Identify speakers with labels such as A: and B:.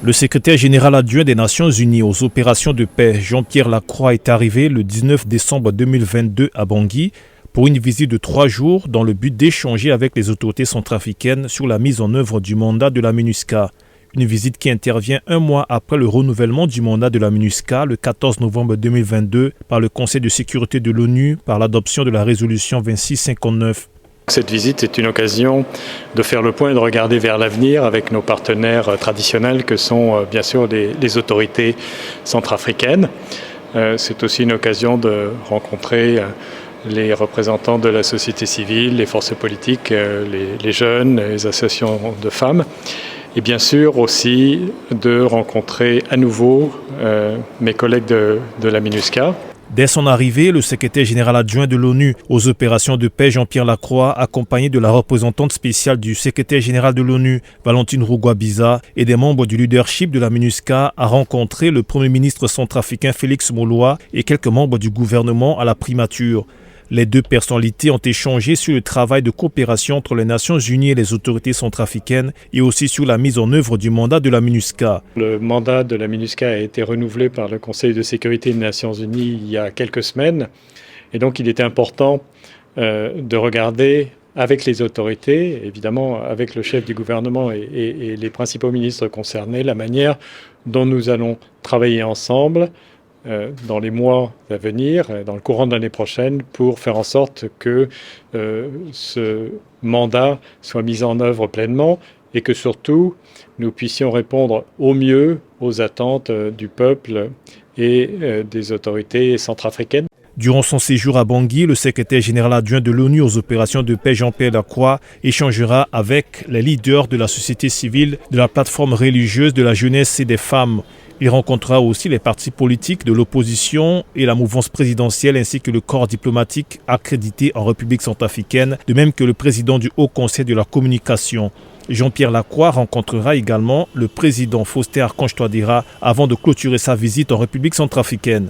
A: Le secrétaire général adjoint des Nations Unies aux opérations de paix, Jean-Pierre Lacroix, est arrivé le 19 décembre 2022 à Bangui pour une visite de 3 jours dans le but d'échanger avec les autorités centrafricaines sur la mise en œuvre du mandat de la MINUSCA. Une visite qui intervient un mois après le renouvellement du mandat de la MINUSCA le 14 novembre 2022 par le Conseil de sécurité de l'ONU par l'adoption de la résolution 2659.
B: Cette visite est une occasion de faire le point et de regarder vers l'avenir avec nos partenaires traditionnels que sont bien sûr les autorités centrafricaines. C'est aussi une occasion de rencontrer les représentants de la société civile, les forces politiques, les jeunes, les associations de femmes. Et bien sûr aussi de rencontrer à nouveau mes collègues de la MINUSCA.
A: Dès son arrivée, le secrétaire général adjoint de l'ONU aux opérations de paix, Jean-Pierre Lacroix, accompagné de la représentante spéciale du secrétaire général de l'ONU, Valentine Rugwabiza, et des membres du leadership de la MINUSCA, a rencontré le Premier ministre centrafricain Félix Moloa et quelques membres du gouvernement à la primature. Les deux personnalités ont échangé sur le travail de coopération entre les Nations Unies et les autorités centrafricaines et aussi sur la mise en œuvre du mandat de la MINUSCA.
B: Le mandat de la MINUSCA a été renouvelé par le Conseil de sécurité des Nations Unies il y a quelques semaines. Et donc il était important de regarder avec les autorités, évidemment avec le chef du gouvernement et les principaux ministres concernés, la manière dont nous allons travailler ensemble dans les mois à venir, dans le courant de l'année prochaine, pour faire en sorte que ce mandat soit mis en œuvre pleinement et que surtout nous puissions répondre au mieux aux attentes du peuple et des autorités centrafricaines.
A: Durant son séjour à Bangui, le secrétaire général adjoint de l'ONU aux opérations de paix, Jean-Pierre Lacroix, échangera avec les leaders de la société civile, de la plateforme religieuse, de la jeunesse et des femmes. Il rencontrera aussi les partis politiques de l'opposition et la mouvance présidentielle ainsi que le corps diplomatique accrédité en République centrafricaine, de même que le président du Haut Conseil de la communication. Jean-Pierre Lacroix rencontrera également le président Faustin Archange Touadéra avant de clôturer sa visite en République centrafricaine.